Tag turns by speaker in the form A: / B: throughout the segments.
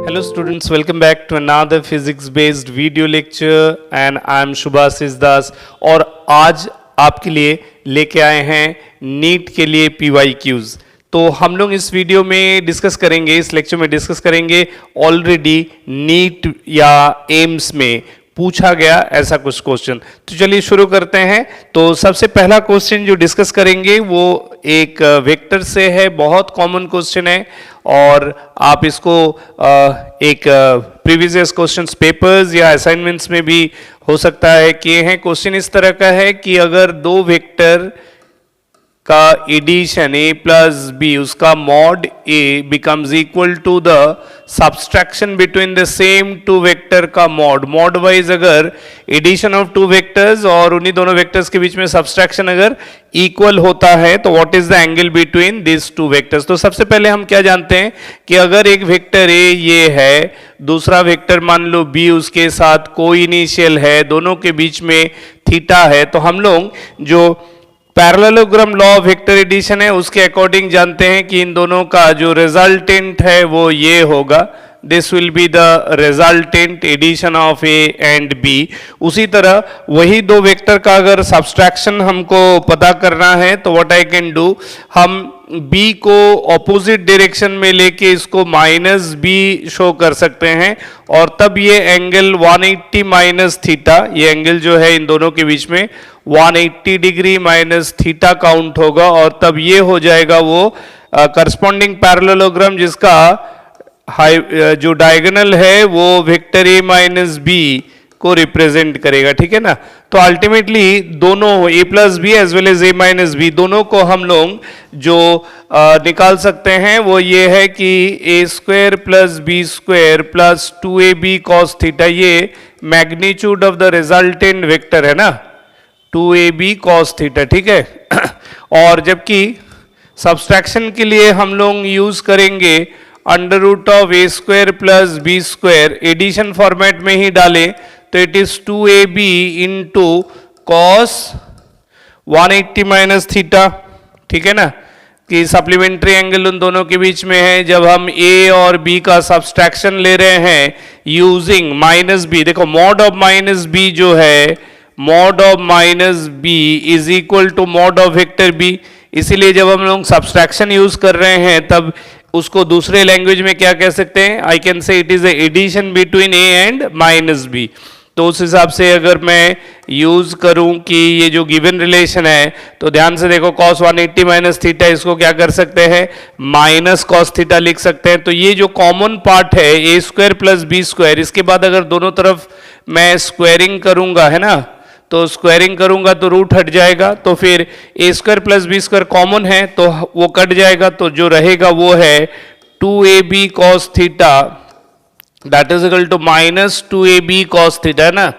A: Hello students, welcome back to another physics based video lecture and I am Shubhasish Das और आज आपके लिए लेके आए हैं नीट के लिए PYQs। तो हम लोग इस वीडियो में डिस्कस करेंगे, इस लेक्चर में डिस्कस करेंगे ऑलरेडी नीट या एम्स में पूछा गया ऐसा कुछ क्वेश्चन। तो चलिए शुरू करते हैं। तो सबसे पहला क्वेश्चन जो डिस्कस करेंगे वो एक वेक्टर से है, बहुत कॉमन क्वेश्चन है और आप इसको एक प्रीवियस क्वेश्चंस पेपर्स या असाइनमेंट्स में भी हो सकता है किए हैं। क्वेश्चन इस तरह का है कि अगर दो वेक्टर का एडिशन a प्लस बी, उसका mod a becomes equal to the subtraction between the same two vector का मॉड वाइज अगर एडिशन ऑफ टू वेक्टर्स और उन्हीं दोनों वेक्टर्स के बीच में सब्सट्रैक्शन अगर इक्वल होता है तो what is the angle between this two vectors. तो सबसे पहले हम क्या जानते हैं कि अगर एक वेक्टर a ये है, दूसरा वेक्टर मान लो b उसके साथ कोई इनिशियल है, दोनों के बीच में थीटा है, तो हम लोग जो parallelogram law of vector addition है उसके अकॉर्डिंग जानते हैं कि इन दोनों का जो रिजल्टेंट है वो ये होगा, this will be the resultant addition of A and B. उसी तरह वही दो वेक्टर का अगर सब्सट्रैक्शन हमको पता करना है तो व्हाट आई कैन डू, हम b को ऑपोजिट डायरेक्शन में लेके इसको माइनस b शो कर सकते हैं और तब ये एंगल 180 माइनस थीटा, ये एंगल जो है इन दोनों के बीच में 180 डिग्री माइनस थीटा काउंट होगा और तब ये हो जाएगा वो करस्पॉन्डिंग पैरेललोग्राम जिसका जो डायगोनल है वो वेक्टर a माइनस बी को रिप्रेजेंट करेगा, ठीक है ना। तो अल्टीमेटली दोनों a plus B as well as a minus B दोनों को हम लोग जो निकाल सकते हैं वो ये है कि a square plus B square plus 2ab cos theta, ये magnitude of the resultant vector है ना, 2ab कॉस थीटा, ठीक है। और जबकि सब्सट्रैक्शन के लिए हम लोग यूज करेंगे under root of a square plus B square, addition format में ही डालें तो it is 2ab into cos 180 minus theta, ठीक है ना, कि सप्लीमेंट्री एंगल उन दोनों के बीच में है। जब हम a और b का सब्सट्रैक्शन ले रहे हैं यूजिंग माइनस b, देखो मॉड ऑफ माइनस b जो है, mod of minus b is equal to mod of vector b, इसीलिए जब हम लोग सब्सट्रैक्शन यूज कर रहे हैं तब उसको दूसरे लैंग्वेज में क्या कह सकते हैं, I can say it is addition between a and minus b। तो उस हिसाब से अगर मैं यूज करूं कि ये जो गिवन रिलेशन है तो ध्यान से देखो cos 180 माइनस थीटा, इसको क्या कर सकते हैं माइनस cos थीटा लिख सकते हैं। तो ये जो कॉमन पार्ट है a square plus B square, इसके बाद अगर दोनों तरफ मैं स्क्वायरिंग करूंगा है ना, तो स्क्वायरिंग करूंगा तो रूट हट जाएगा, तो फिर a square plus B square common है तो वो कट जाएगा, तो जो रहेगा वो है 2ab cos theta that is equal to minus 2ab cos theta, है ना।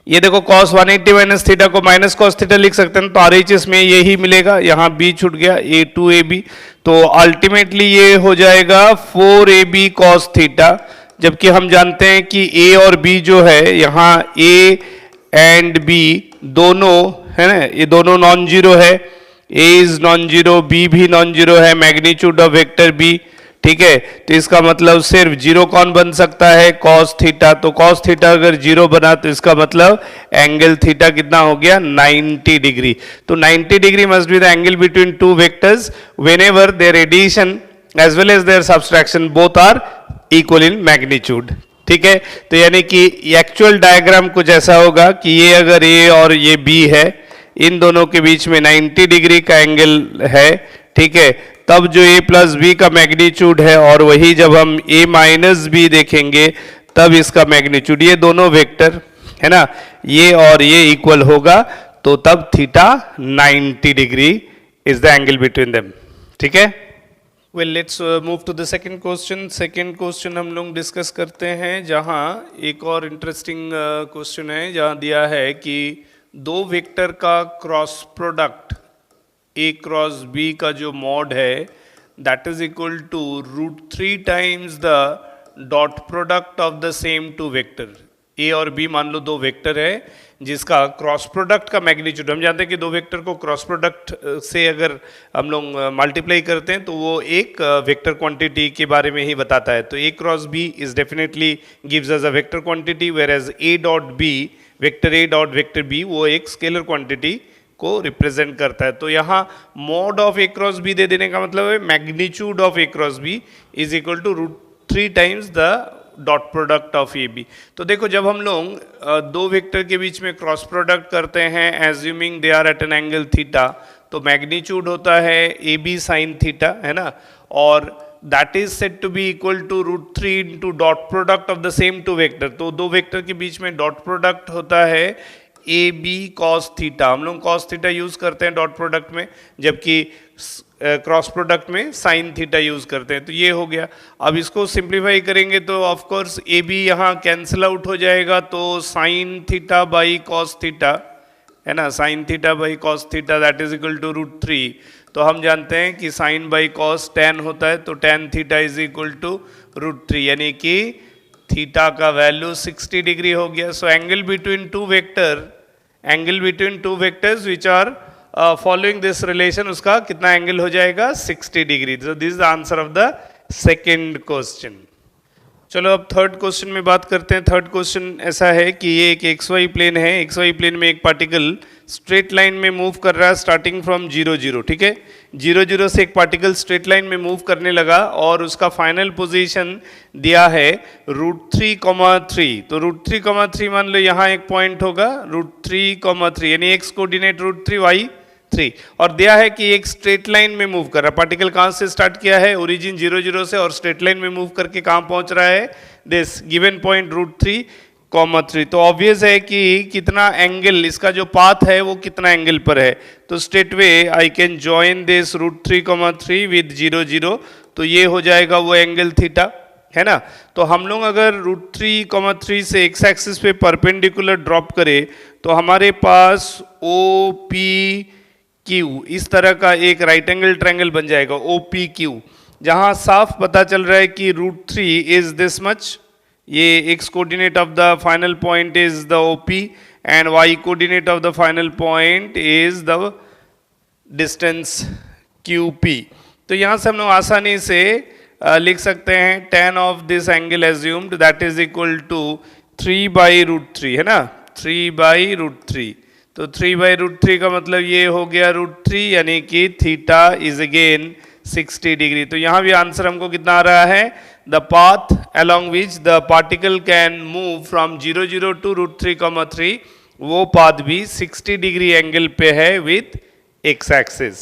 A: ये देखो cos 180 माइनस थीटा को माइनस cos थीटा लिख सकते हैं, तो RHS में यही मिलेगा, यहाँ b छूट गया a 2ab, तो अल्टीमेटली ये हो जाएगा 4ab cos थीटा। जबकि हम जानते हैं कि a और b जो है यहाँ a एंड b दोनों है ना, ये दोनों नॉन जीरो है, a is non zero, b भी नॉन जीरो है, मैग्नीट्यूड ऑफ वेक्टर b, ठीक है। तो इसका मतलब सिर्फ जीरो कौन बन सकता है, cos थीटा। तो cos थीटा अगर जीरो बना तो इसका मतलब एंगल थीटा कितना हो गया 90 डिग्री। तो 90 degree must be the angle between two vectors whenever there addition as well as there subtraction both are equal in magnitude, ठीक है। तो यानी कि एक्चुअल डायग्राम कुछ ऐसा होगा कि ये अगर a और ये b है, इन दोनों के बीच में 90 डिग्री का एंगल है, ठीक है, तब जो a प्लस बी का मैग्नीट्यूड है और वही जब हम a माइनस बी देखेंगे तब इसका मैग्नीट्यूड, ये दोनों वेक्टर है ना, ये और ये इक्वल होगा, तो तब theta 90 degree is the angle between them, ठीक है। Well let's move to the second question. Second question हम लोग डिस्कस करते हैं, जहां एक और इंटरेस्टिंग क्वेश्चन है, जहां दिया है कि दो वेक्टर का cross product a cross b का जो मॉड है that is equal to √3 times the dot product of the same two vector. A और बी मान लो दो वेक्टर है जिसका क्रॉस प्रोडक्ट का मैग्नीट्यूड, हम जानते हैं कि दो वेक्टर को क्रॉस प्रोडक्ट से अगर हम लोग मल्टीप्लाई करते हैं तो वो एक वेक्टर क्वांटिटी के बारे में ही बताता है। तो A cross B is definitely gives us a vector quantity, whereas A dot B, vector A dot vector B, वो एक स्केलर क्वांटिटी को रिप्रेजेंट करता है। तो यहाँ mod of A cross B दे देने का मतलब है magnitude of A cross B is equal to √3 times the dot product of A B. तो देखो जब हम लोग दो वेक्टर के बीच में क्रॉस प्रोडक्ट करते हैं assuming they are at an angle theta, तो मैग्नीट्यूड होता है ए बी साइन थीटा, है ना, और that is set to be equal to √3 into dot product of the same two vector. तो दो वेक्टर के बीच में डॉट प्रोडक्ट होता है ए बी कॉस थीटा, हम लोग कॉस थीटा यूज करते हैं डॉट प्रोडक्ट में, जबकि क्रॉस प्रोडक्ट में साइन थीटा यूज करते हैं। तो ये हो गया। अब इसको सिंप्लीफाई करेंगे तो ऑफ कोर्स ए बी यहाँ कैंसिल आउट हो जाएगा, तो sine theta by cos theta, है ना, sine theta by cos theta that is equal to √3। तो हम जानते हैं कि साइन बाई कॉस tan होता है, तो tan theta is equal to √3, यानी कि थीटा का वैल्यू 60 डिग्री हो गया। So angle between two vectors which are following this relation, उसका कितना एंगल हो जाएगा, 60 degree. So this is the answer of the second question. चलो अब थर्ड क्वेश्चन में बात करते हैं। थर्ड क्वेश्चन ऐसा है कि ये एक XY प्लेन है, XY प्लेन में एक पार्टिकल स्ट्रेट लाइन में मूव कर रहा है स्टार्टिंग फ्रॉम 0 0, ठीक है, 0 0 से एक पार्टिकल स्ट्रेट लाइन में मूव करने लगा और उसका फाइनल पोजीशन दिया है √3,3। तो √3,3 मान लो यहाँ एक पॉइंट होगा √3,3, यानी x कोऑर्डिनेट √3 y3, और दिया है कि एक स्ट्रेट लाइन में मूव कर रहा है। पार्टिकल कहाँ से स्टार्ट किया है, ओरिजिन 0 0 से, और स्ट्रेट लाइन में मूव करके कहाँ पहुंच रहा है, दिस गिवन पॉइंट √3,3। तो ऑब्वियस है कि कितना एंगल, इसका जो पाथ है वो कितना एंगल पर है। तो straight way I can join this √3,3 with 0 0, तो ये हो जाएगा वो एंगल थीटा, है ना। तो हम लोग अगर √3,3 से एक्स एक्सिस पे परपेंडिकुलर ड्रॉप करें तो हमारे पास OPQ इस तरह का एक राइट एंगल ट्रायंगल बन जाएगा OPQ, जहां साफ पता चल रहा है कि √3 इज दिस मच, ये x coordinate of the final point is the OP and y coordinate of the final point is the distance QP। तो यहाँ से हम लोग आसानी से लिख सकते हैं tan of this angle assumed that is equal to 3/√3, है ना, 3/√3। तो 3/√3 का मतलब ये हो गया √3, यानी कि थीटा इज अगेन 60 डिग्री। तो यहाँ भी आंसर हमको कितना आ रहा है, the path along which the particle can move from 0 0 to √3,3, वो पाथ भी 60 डिग्री एंगल पे है with x axis.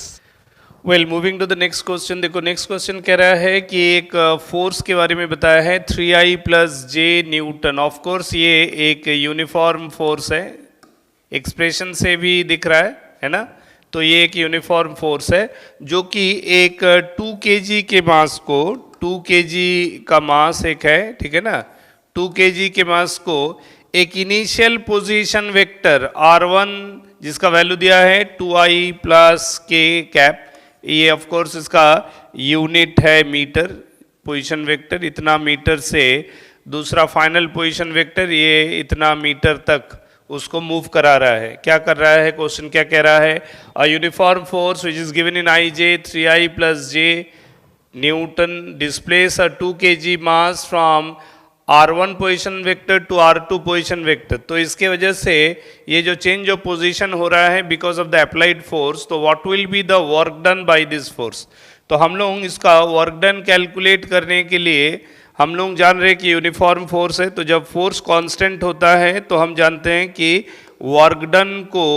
A: Well moving to the next question. देखो नेक्स्ट क्वेश्चन कह रहा है कि एक फोर्स के बारे में बताया है 3I + J Newton. Of course ये एक यूनिफॉर्म फोर्स है, एक्सप्रेशन से भी दिख रहा है ना। तो ये एक यूनिफॉर्म फोर्स है जो कि एक 2 kg के मास को, 2 kg का मास एक है, ठीक है ना, 2 kg के मास को एक इनिशियल पोजीशन वेक्टर R1 जिसका वैल्यू दिया है 2I + K कैप, ये ऑफ कोर्स इसका यूनिट है मीटर, पोजीशन वेक्टर इतना मीटर से दूसरा फाइनल पोजीशन वेक्टर ये इतना मीटर तक उसको मूव करा रहा है। क्या कर रहा है, क्वेश्चन क्या कह रहा है, a uniform force which is given in IJ 3I + J newton displace a 2 kg mass from R1 position vector to R2 position vector. तो इसके वजह से ये जो चेंज ऑफ पोजीशन हो रहा है because of the applied force, तो what will be the work done by this force. तो हम लोग इसका वर्क डन कैलकुलेट करने के लिए हम लोग जान रहे हैं कि यूनिफॉर्म फोर्स है, तो जब फोर्स कांस्टेंट होता है तो हम जानते हैं कि वर्क डन को,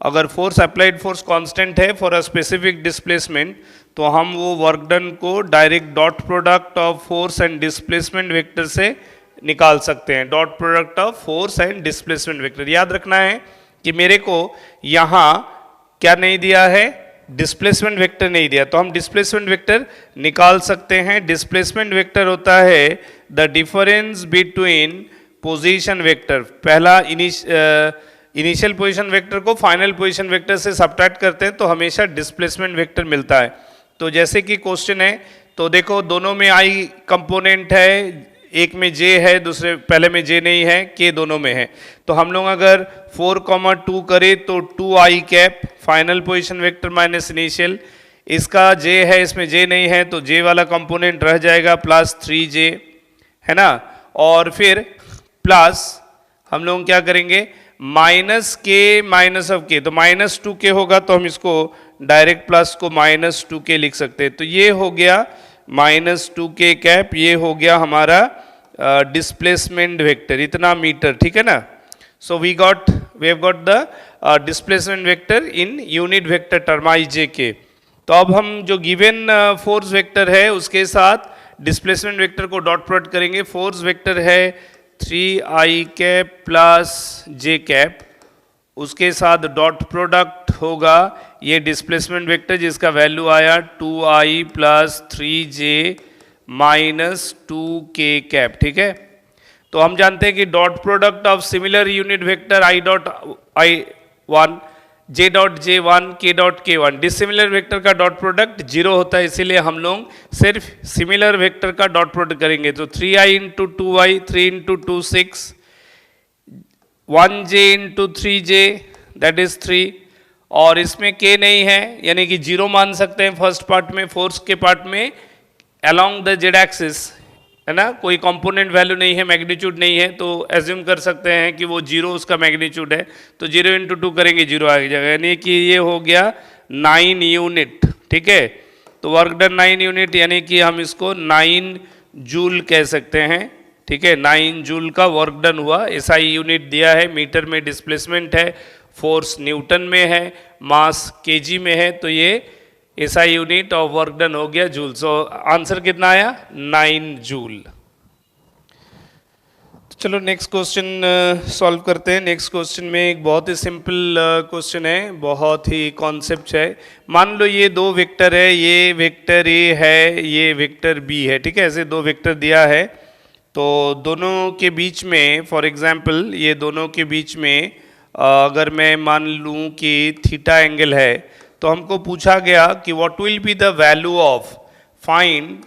A: अगर फोर्स अप्लाइड फोर्स कांस्टेंट है फॉर अ स्पेसिफिक डिस्प्लेसमेंट, तो हम वो वर्क डन को direct dot product of force and displacement vector से निकाल सकते हैं। Dot product of force and displacement vector, याद रखना है कि मेरे को यहाँ क्या नहीं दिया है, डिस्प्लेसमेंट वेक्टर नहीं दिया, तो हम डिस्प्लेसमेंट वेक्टर निकाल सकते हैं। डिस्प्लेसमेंट वेक्टर होता है the difference between position vector, पहला इनिशियल पोजीशन वेक्टर को फाइनल पोजीशन वेक्टर से सब्ट्रैक्ट करते हैं तो हमेशा डिस्प्लेसमेंट वेक्टर मिलता है। तो जैसे कि क्वेश्चन है, तो देखो दोनों में I कंपोनेंट है, एक में जे है, दूसरे पहले में जे नहीं है, के दोनों में है। तो हम लोग अगर 4, 2 करें तो 2i cap final position vector minus initial, इसका जे है, इसमें जे नहीं है तो जे वाला कंपोनेंट रह जाएगा प्लस 3j, है ना। और फिर प्लस हम लोग क्या करेंगे, माइनस के माइनस ऑफ के, तो -2k होगा तो हम इसको डायरेक्ट प्लस को -2k लिख सकते हैं। तो ये हो गया -2k कैप, ये हो गया हमारा डिस्प्लेसमेंट वेक्टर, इतना मीटर, ठीक है ना। So we have got the displacement vector in unit vector term ijk। तो अब हम जो गिवन फोर्स वेक्टर है उसके साथ displacement vector co dot product करेंगे। फोर्स वेक्टर है 3i cap plus j cap, उसके साथ डॉट प्रोडक्ट होगा ये डिस्प्लेसमेंट वेक्टर जिसका वैल्यू आया 2i plus 3j minus 2k cap, ठीक है। तो हम जानते हैं कि dot product of similar unit vector i dot i1 j dot j1 k dot k1, dissimilar vector का डॉट प्रोडक्ट 0 होता है, इसीलिए हम लोग सिर्फ सिमिलर वेक्टर का डॉट प्रोडक्ट करेंगे। तो 3i into 2i, 3 into 2 6, 1j into 3j that is 3, और इसमें k नहीं है यानी कि 0 मान सकते हैं फर्स्ट पार्ट में, फोर्स के पार्ट में अलोंग द जेड एक्सिस, है ना, कोई कंपोनेंट वैल्यू नहीं है, मैग्नीट्यूड नहीं है, तो एज्यूम कर सकते हैं कि वो 0 उसका मैग्नीट्यूड है। तो 0 इंटू 2 करेंगे 0 आ जाएगा, यानी कि ये हो गया 9 यूनिट, ठीक है। तो वर्क डन 9 यूनिट, यानी कि हम इसको 9 जूल कह सकते हैं, ठीक है। 9 जूल का वर्क डन हुआ। एसआई यूनिट दिया है, मीटर में डिस्प्लेसमेंट है, फोर्स न्यूटन में है, मास केजी में है, तो ये SI unit of work done हो गया जूल। सो आंसर कितना आया, 9 जूल। तो चलो नेक्स्ट क्वेश्चन सॉल्व करते हैं। नेक्स्ट क्वेश्चन में एक बहुत ही सिंपल क्वेश्चन है, बहुत ही कॉन्सेप्ट है। मान लो ये दो वेक्टर है, ये वेक्टर ए है, ये वेक्टर बी है, ठीक है। ऐसे दो वेक्टर दिया है, तो दोनों के बीच में, फॉर एग्जाम्पल ये दोनों के बीच में अगर मैं मान लूँ कि थीटा एंगल है, तो हमको पूछा गया कि what will be the value of find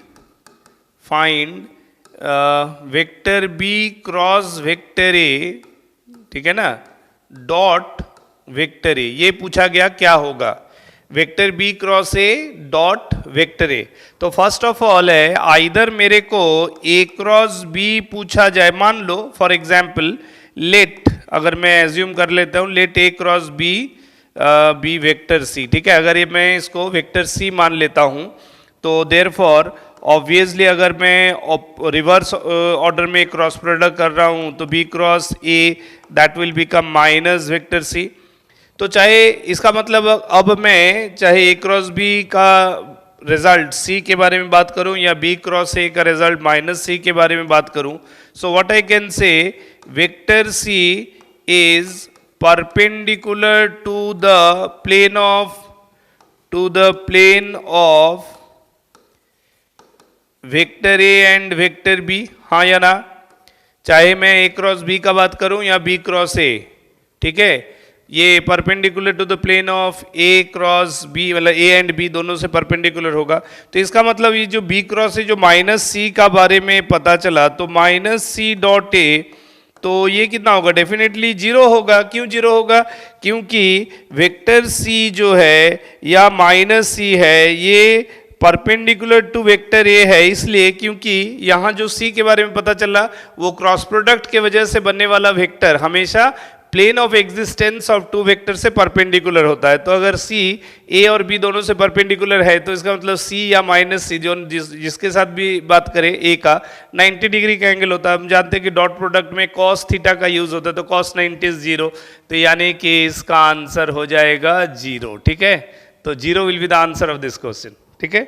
A: vector b cross vector a, ठीक है ना, डॉट वेक्टर ए। ये पूछा गया क्या होगा, vector b cross a dot vector a. तो फर्स्ट ऑफ ऑल है, आइदर मेरे को ए क्रॉस बी पूछा जाए, मान लो फॉर एग्जाम्पल लेट, अगर मैं एज्यूम कर लेता हूँ let A cross B B vector C, ठीक है। अगर ये मैं इसको वेक्टर सी मान लेता हूँ तो देयरफॉर ऑब्वियसली अगर मैं रिवर्स ऑर्डर में क्रॉस प्रोडक्ट कर रहा हूँ तो b cross a that will become minus vector c. तो चाहे इसका मतलब अब मैं चाहे ए क्रॉस बी का रिजल्ट सी के बारे में बात करूं या बी क्रॉस ए का रिजल्ट माइनस सी के बारे में बात करूं, so what I can say, vector c is perpendicular to the plane of vector a and vector b, हाँ या ना। चाहे मैं ए क्रॉस बी का बात करूं या बी क्रॉस ए, ठीक है, ये perpendicular to the plane of A cross b, मतलब ए एंड बी दोनों से परपेंडिकुलर होगा। तो इसका मतलब ये जो बी क्रॉस है, जो माइनस सी का बारे में पता चला, तो माइनस सी डॉट ए, तो ये कितना होगा, डेफिनेटली 0 होगा। क्यों 0 होगा, क्योंकि वेक्टर सी जो है या माइनस सी है ये परपेंडिकुलर टू वेक्टर ए है, इसलिए क्योंकि यहाँ जो सी के बारे में पता चला वो क्रॉस प्रोडक्ट के वजह से बनने वाला वेक्टर हमेशा plane of existence of two vector से परपेंडिकुलर होता है। तो अगर सी ए और बी दोनों से परपेंडिकुलर है तो इसका मतलब सी या माइनस सी जो जिसके साथ भी बात करें ए का 90 डिग्री का एंगल होता है। हम जानते हैं कि डॉट प्रोडक्ट में कॉस थीटा का यूज होता है, तो कॉस 90 इज 0, तो यानी कि इसका आंसर हो जाएगा 0, ठीक है। तो 0 will be the answer of this question, ठीक है।